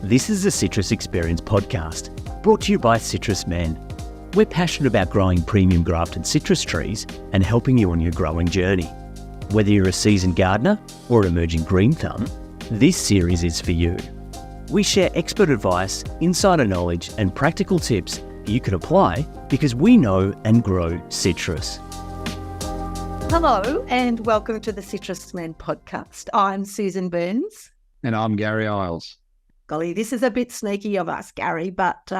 This is the Citrus Experience podcast, brought to you by Citrus Men. We're passionate about growing premium grafted citrus trees and helping you on your growing journey. Whether you're a seasoned gardener or an emerging green thumb, this series is for you. We share expert advice, insider knowledge and practical tips you can apply because we know and grow citrus. Hello and welcome to the Citrus Men podcast. I'm Susan Burns. And I'm Gary Isles. Golly, this is a bit sneaky of us, Gary, but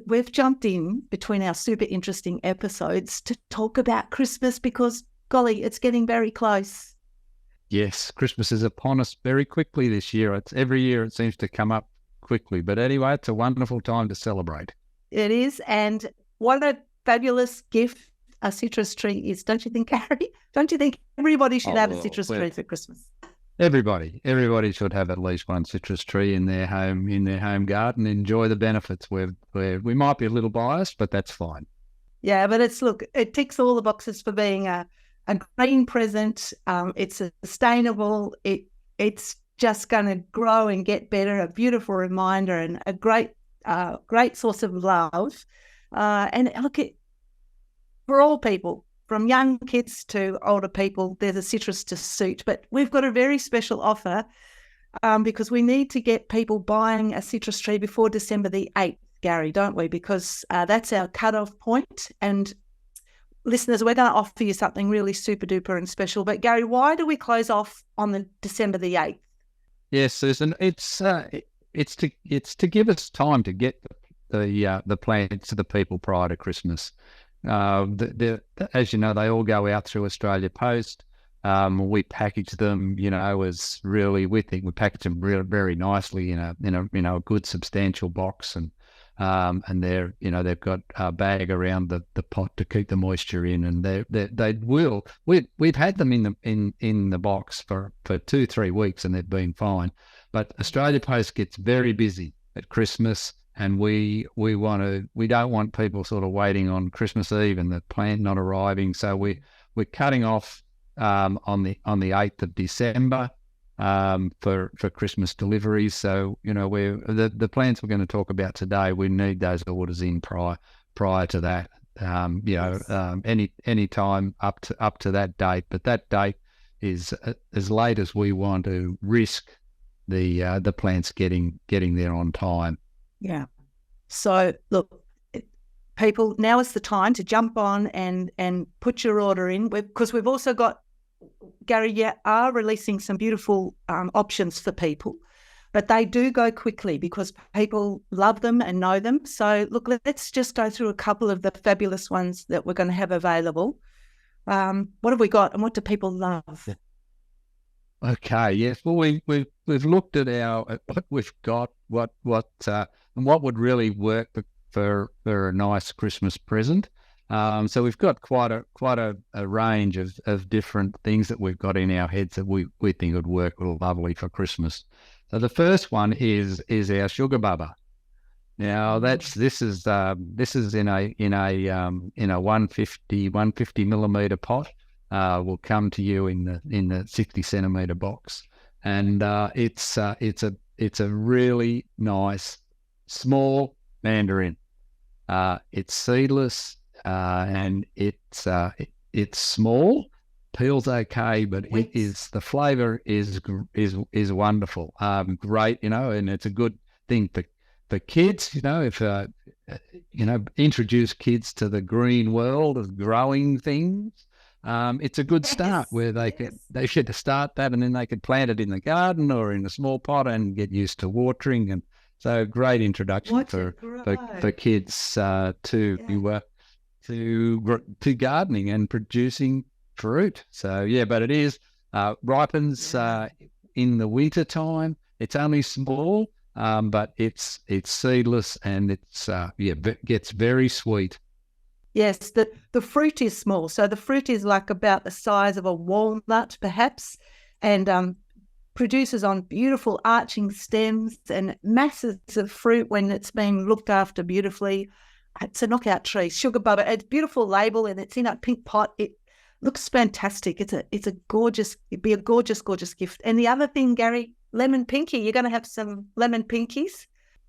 we've jumped in between our super interesting episodes to talk about Christmas because, golly, it's getting very close. Yes, Christmas is upon us very quickly this year. Every year it seems to come up quickly. But anyway, it's a wonderful time to celebrate. It is. And what a fabulous gift a citrus tree is, don't you think, Gary? Don't you think everybody should have a citrus tree for Christmas? Everybody should have at least one citrus tree in their home garden. Enjoy the benefits. We might be a little biased, but that's fine. Yeah, but it ticks all the boxes for being a green present. It's sustainable. It's just going to grow and get better. A beautiful reminder and a great source of love. And look, for all people, from young kids to older people, there's a citrus to suit. But we've got a very special offer because we need to get people buying a citrus tree before December the 8th, Gary, don't we? Because that's our cutoff point. And listeners, we're going to offer you something really super duper and special. But Gary, why do we close off on the December the 8th? Yes, Susan, it's to give us time to get the plants to the people prior to Christmas. As you know, they all go out through Australia Post. We package them, as really, we think we package them really very nicely in a good substantial box, and they're, they've got a bag around the pot to keep the moisture in, and we've had them in the box for 2-3 weeks, and they've been fine. But Australia Post gets very busy at Christmas. And we don't want people sort of waiting on Christmas Eve and the plant not arriving. So we're cutting off on the 8th of December for Christmas deliveries. So the plants we're going to talk about today, we need those orders in prior to that. Any time up to that date. But that date is as late as we want to risk the plants getting there on time. Yeah. So look, people, now is the time to jump on and put your order in, because we've also got, Gary, you are releasing some beautiful options for people, but they do go quickly because people love them and know them. So look, let's just go through a couple of the fabulous ones that we're going to have available. What have we got and what do people love? Okay, yes. Well, we've looked at what we've got, and what would really work for a nice Christmas present. So we've got quite a range of different things that we've got in our heads that we think would work lovely for Christmas. So the first one is our sugar bubba. Now this is in a 150 millimeter pot. Will come to you in the 60 centimeter box, and it's a really nice small mandarin. It's seedless, and it's small. Peels okay, but the flavour is wonderful. Great, and it's a good thing for kids. If introduce kids to the green world of growing things. It's a good start where they should start that, and then they could plant it in the garden or in a small pot and get used to watering. And so, great introduction for kids to gardening and producing fruit. So but it is ripens in the winter time. It's only small, but it's seedless and it gets very sweet. Yes, the fruit is small. So the fruit is like about the size of a walnut, perhaps, and produces on beautiful arching stems and masses of fruit when it's been looked after beautifully. It's a knockout tree, sugar bubba. It's a beautiful label and it's in a pink pot. It looks fantastic. It's a gorgeous, it'd be a gorgeous, gorgeous gift. And the other thing, Gary, lemon pinky. You're going to have some lemon pinkies.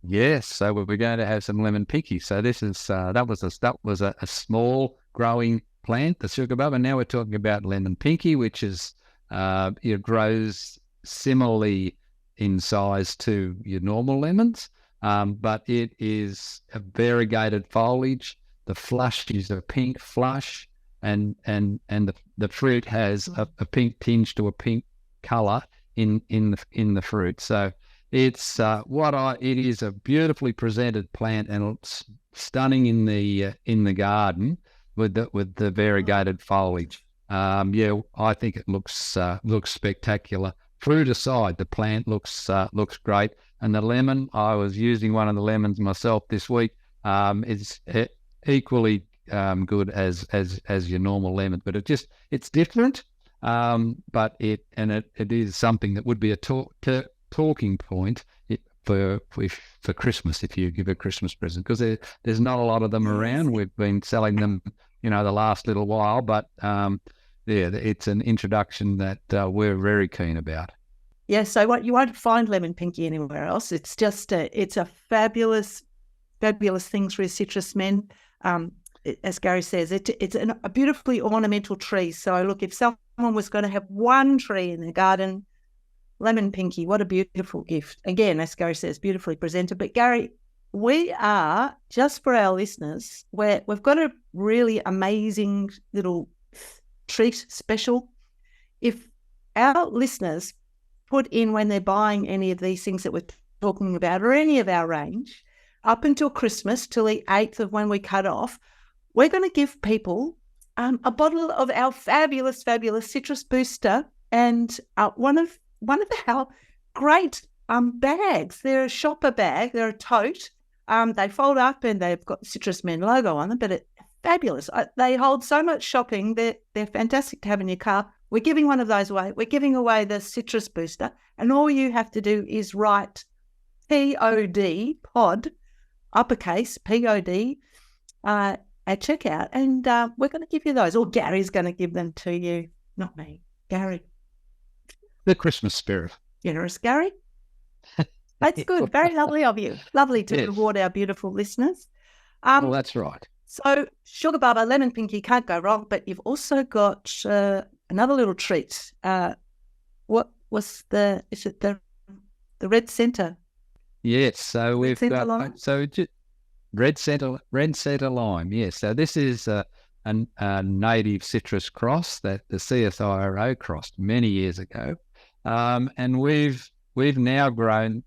Yes, so we're going to have some lemon pinky. So this is that was a small growing plant, the sugar bubb, and now we're talking about lemon pinky, which is it grows similarly in size to your normal lemons, but it is a variegated foliage. The flush is a pink flush, and the fruit has a pink tinge to a pink color in the fruit. So it's it is a beautifully presented plant, and it's stunning in the garden with the variegated foliage. I think it looks spectacular. Fruit aside, the plant looks great, and the lemon. I was using one of the lemons myself this week. It's equally good as your normal lemon, but it's different. But it is something that would be a talking point for Christmas, if you give a Christmas present, because there's not a lot of them around. We've been selling them, the last little while, but it's an introduction that we're very keen about. Yeah, so you won't find lemon pinky anywhere else. It's just it's a fabulous thing through Citrus Men. As Gary says, it's a beautifully ornamental tree. So look, if someone was going to have one tree in their garden, lemon pinky, what a beautiful gift. Again, as Gary says, beautifully presented. But Gary, we are, just for our listeners, we've got a really amazing little treat special. If our listeners put in, when they're buying any of these things that we're talking about, or any of our range, up until Christmas, till the 8th of when we cut off, we're going to give people a bottle of our fabulous Citrus Booster and one of our great bags. They're a shopper bag. They're a tote. They fold up and they've got the Citrus Men logo on them, but it's fabulous. They hold so much shopping. They're fantastic to have in your car. We're giving one of those away. We're giving away the Citrus Booster, and all you have to do is write POD, pod, uppercase, POD, at checkout, and we're going to give you those, or Gary's going to give them to you, not me, Gary. The Christmas spirit. Generous, Gary. That's good. Very lovely of you. Lovely to reward our beautiful listeners. Well, that's right. So Sugar Bubba, lemon pinky, can't go wrong, but you've also got another little treat. What was is it the red centre? Yes, so we've got lime? red centre lime. Yes, so this is a native citrus cross that the CSIRO crossed many years ago, and we've now grown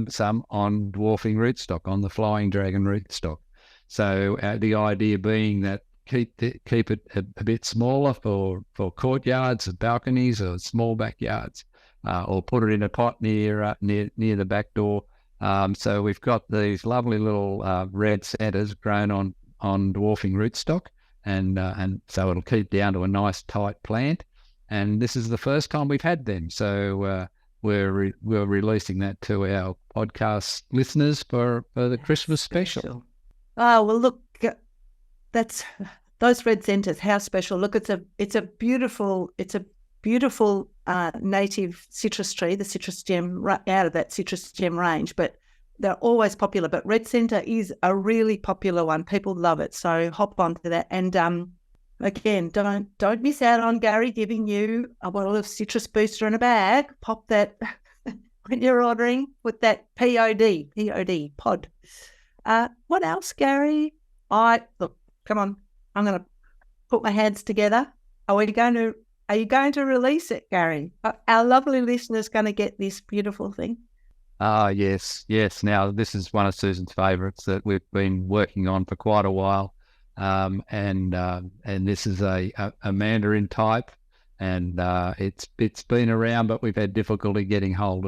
some on dwarfing rootstock, on the flying dragon rootstock. So the idea being that keep it a bit smaller for courtyards, balconies, or small backyards, or put it in a pot near the back door. So we've got these lovely little red centres grown on dwarfing rootstock, and so it'll keep down to a nice tight plant. And this is the first time we've had them, so we're releasing that to our podcast listeners for the Christmas special. Oh well, look, that's those red centres. How special! Look, it's a beautiful native citrus tree, the citrus gem, right out of that citrus gem range. But they're always popular. But red centre is a really popular one. People love it. So hop onto that. And again, don't miss out on Gary giving you a bottle of Citrus Booster in a bag. Pop that when you're ordering with that POD pod. What else, Gary? Look, come on. I'm going to put my hands together. Are you going to release it, Gary? Our lovely listener's going to get this beautiful thing. Yes. Now, this is one of Susan's favourites that we've been working on for quite a while, and this is a mandarin type, and it's been around, but we've had difficulty getting hold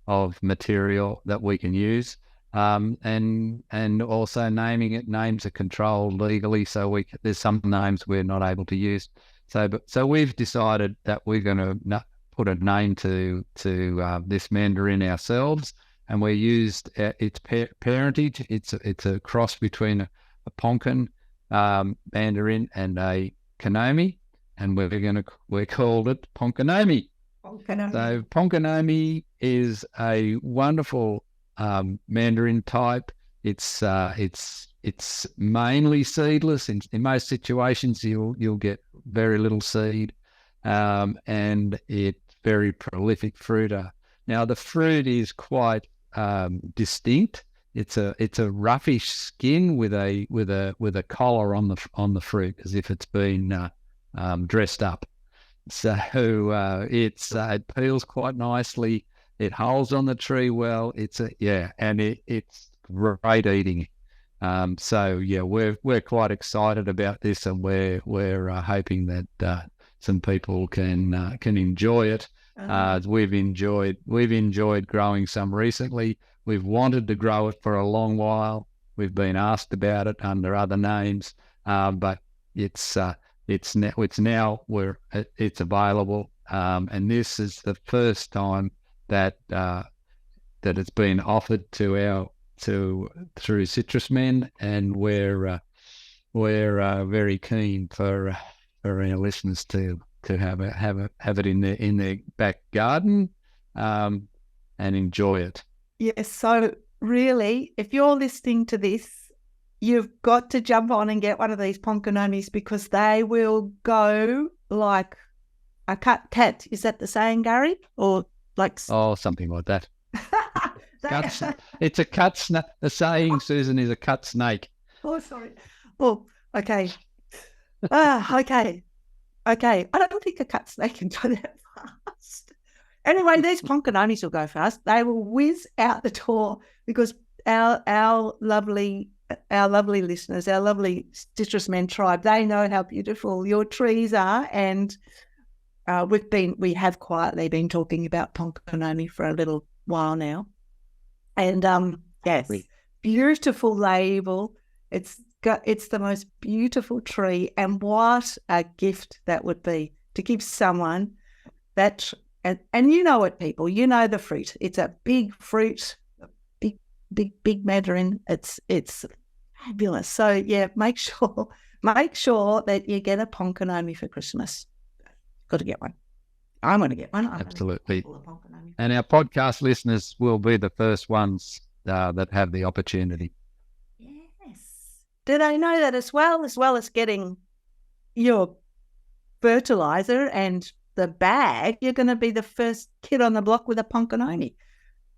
of material that we can use, and also naming it. Names are controlled legally, so there's some names we're not able to use. So we've decided that we're going to put a name to this mandarin ourselves, and we used its parentage. It's a cross between a Ponkan mandarin and a Konomi, and we called it Ponkanomi. So Ponkanomi is a wonderful mandarin type. It's mainly seedless. In most situations, you'll get very little seed, and it's very prolific fruiter. Now the fruit is quite distinct. It's a roughish skin with a collar on the fruit, as if it's been dressed up. So it peels quite nicely. It holds on the tree well. It's great eating. We're quite excited about this, and we're hoping that some people can enjoy it. We've enjoyed growing some recently. We've wanted to grow it for a long while. We've been asked about it under other names, but it's available, and this is the first time that it's been offered through Citrus Men, and we're very keen for our listeners to have it in their back garden, and enjoy it. Yes. So really, if you're listening to this, you've got to jump on and get one of these Ponconomis, because they will go like a cat. Is that the saying, Gary? Or like something like that. It's a cut snake. The saying, Susan, is a cut snake. Oh, sorry. Oh, okay. Okay. I don't think a cut snake can go that fast. Anyway, these Ponconomis will go fast. They will whiz out the door, because our lovely listeners, our lovely Citrus Men tribe, they know how beautiful your trees are, and we have quietly been talking about Ponconomi for a little while now. And yes, beautiful label. It's the most beautiful tree, and what a gift that would be to give someone that. And you know it, people. You know the fruit. It's a big fruit, big mandarin. It's fabulous. So yeah, make sure that you get a Ponconomi for Christmas. Got to get one. I'm going to get one. Absolutely. And our podcast listeners will be the first ones that have the opportunity. Yes. Do they know that as well as getting your fertilizer and the bag, you're going to be the first kid on the block with a Ponconomi?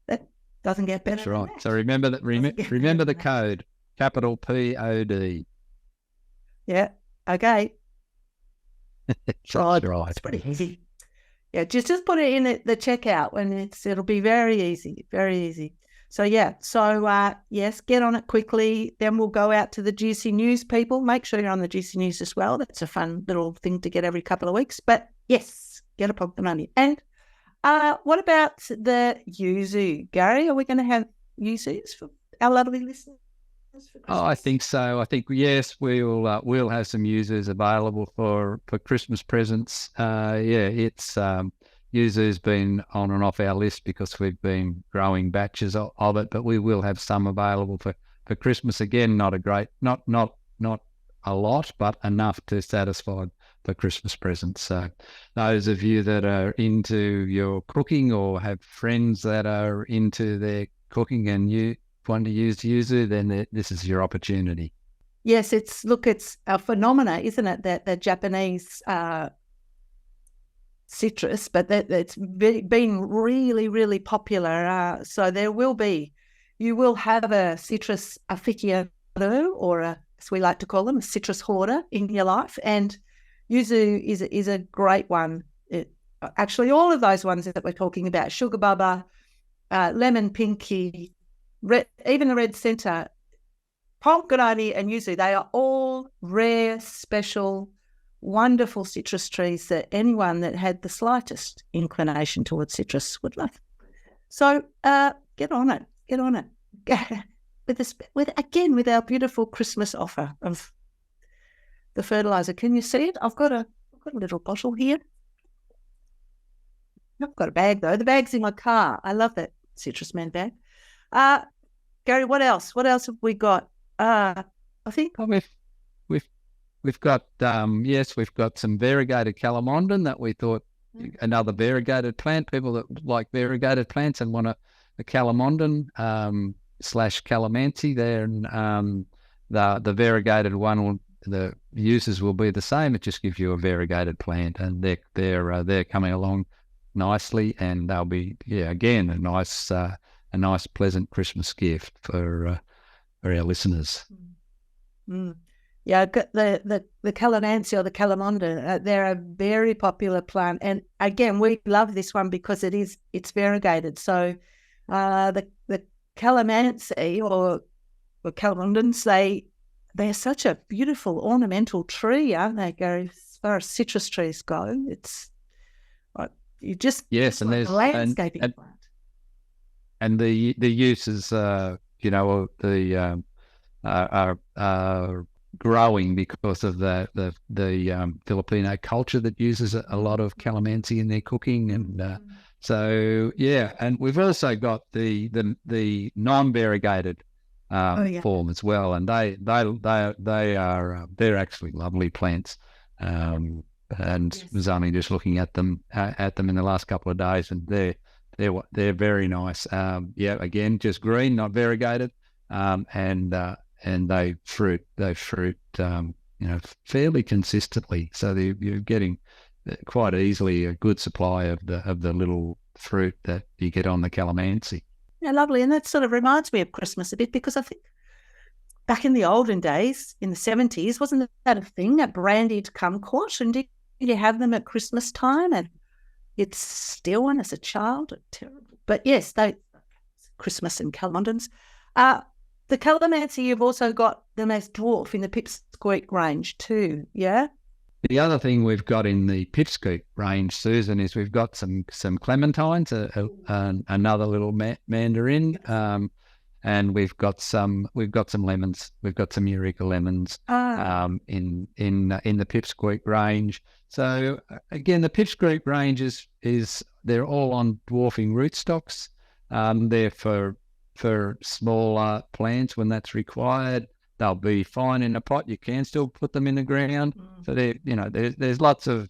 That doesn't get better. That's right. That. So remember that. Remember the code, capital POD. Yeah. Okay. That's right. It's pretty easy. Yeah, just put it in the checkout, and it'll be very easy, very easy. So yeah, yes, get on it quickly. Then we'll go out to the Juicy News, people. Make sure you're on the Juicy News as well. That's a fun little thing to get every couple of weeks. But yes, get a Ponconomi. And what about the yuzu, Gary? Are we going to have yuzus for our lovely listeners? I think so. I think, yes, we'll have some yuzus available for Christmas presents. It's yuzu's been on and off our list because we've been growing batches of it, but we will have some available for Christmas. Again, not a lot, but enough to satisfy the Christmas presents. So those of you that are into your cooking or have friends that are into their cooking and you want to use yuzu, then this is your opportunity. Yes, it's a phenomena, isn't it, that the Japanese citrus, but it's been really, really popular. So you will have a citrus aficionado, or as we like to call them, a citrus hoarder in your life. And yuzu is a great one. Actually, all of those ones that we're talking about, sugar bubba, lemon pinky, even the red centre, Ponconomi and yuzu, they are all rare, special, wonderful citrus trees that anyone that had the slightest inclination towards citrus would love. So get on it. with our beautiful Christmas offer of the fertilizer. Can you see it? I've got a little bottle here. I've got a bag though. The bag's in my car. I love that Citrus Man bag. Gary, what else? What else have we got? I think we've got we've got some variegated calamondin that we thought another variegated plant. People that like variegated plants and want Calamondan / Calamansi. Then the variegated one the uses will be the same. It just gives you a variegated plant, and they're coming along nicely, and they'll be again a nice pleasant Christmas gift for our listeners. Mm. Yeah, the Calamansi or the Calamonda, they're a very popular plant, and again we love this one because it's variegated. So the Calamansi or Calamondans, they're such a beautiful ornamental tree, aren't they, Gary? As far as citrus trees go, it's you just and there's a landscaping plant. And the uses, are growing because of the Filipino culture that uses a lot of calamansi in their cooking, and and we've also got the non-variegated form as well, and they're actually lovely plants. And was only just looking at them in the last couple of days, and they're very nice. Again, just green, not variegated, and they fruit fairly consistently. So you're getting quite easily a good supply of the little fruit that you get on the calamansi. Yeah, lovely. And that sort of reminds me of Christmas a bit, because I think back in the olden days, in the 70s, wasn't that a thing, a brandied kumquat? And did you have them at Christmas time? And it's still one as a child. Terrible. But yes, Christmas and calamondans. The calamansi, you've also got them as dwarf in the pipsqueak range too, yeah? The other thing we've got in the pipsqueak range, Susan, is we've got some clementines, another little mandarin, and we've got some lemons. We've got some Eureka lemons in the pipsqueak range. So again, the pipsqueak range is they're all on dwarfing rootstocks. They're for smaller plants when that's required. They'll be fine in a pot. You can still put them in the ground. So there's lots of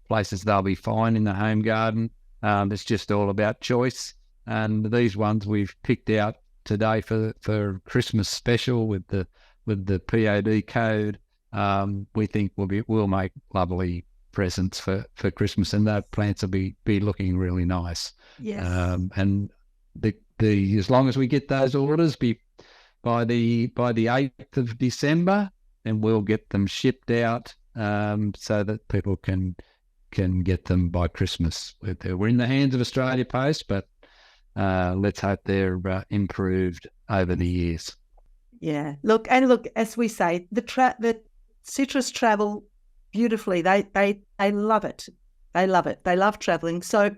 places they'll be fine in the home garden. It's just all about choice. And these ones we've picked out today for Christmas special with the POD code. We think we'll make lovely presents for Christmas, and that plants will be looking really nice. Yes. And as long as we get those orders by the 8th of December, and we'll get them shipped out so that people can get them by Christmas. We're in the hands of Australia Post, but let's hope they're improved over the years. Yeah. Look, as we say, the citrus travel beautifully. They love it. They love it. They love traveling. So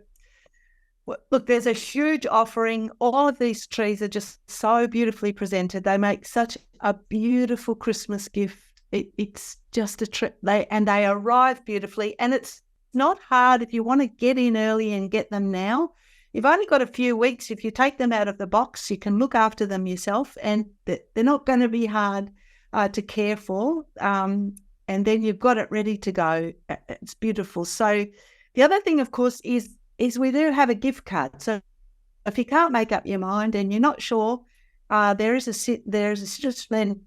look, there's a huge offering. All of these trees are just so beautifully presented. They make such a beautiful Christmas gift. It's just a trip. They arrive beautifully, and it's not hard if you want to get in early and get them now. You've only got a few weeks. If you take them out of the box, you can look after them yourself, and they're not going to be hard to care for. And then you've got it ready to go. It's beautiful. So the other thing, of course, is we do have a gift card. So if you can't make up your mind and you're not sure, there is a Citrus Men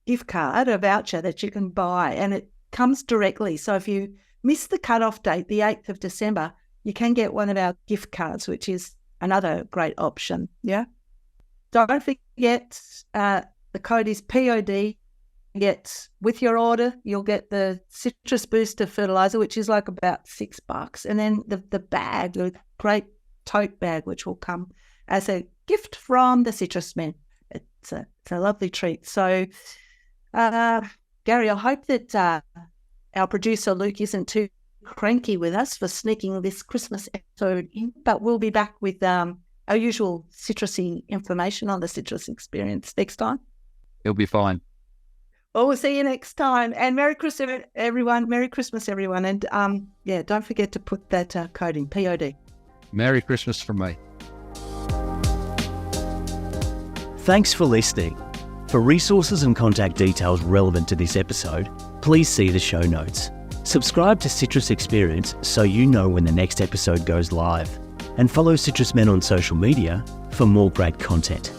gift card, a voucher that you can buy, and it comes directly. So if you miss the cutoff date, the 8th of December, you can get one of our gift cards, which is another great option. Yeah. Don't forget, the code is POD. With your order, you'll get the Citrus Booster fertilizer, which is like about $6, and then the bag, the great tote bag, which will come as a gift from the Citrus Men. It's a lovely treat. So, Gary, I hope that our producer Luke isn't too cranky with us for sneaking this Christmas episode in, but we'll be back with our usual citrusy information on the citrus experience next time. It'll be fine. Well, we'll see you next time. And Merry Christmas, everyone. Merry Christmas, everyone. And don't forget to put that code in, POD. Merry Christmas from me. Thanks for listening. For resources and contact details relevant to this episode, please see the show notes. Subscribe to Citrus Experience so you know when the next episode goes live. and follow Citrus Men on social media for more great content.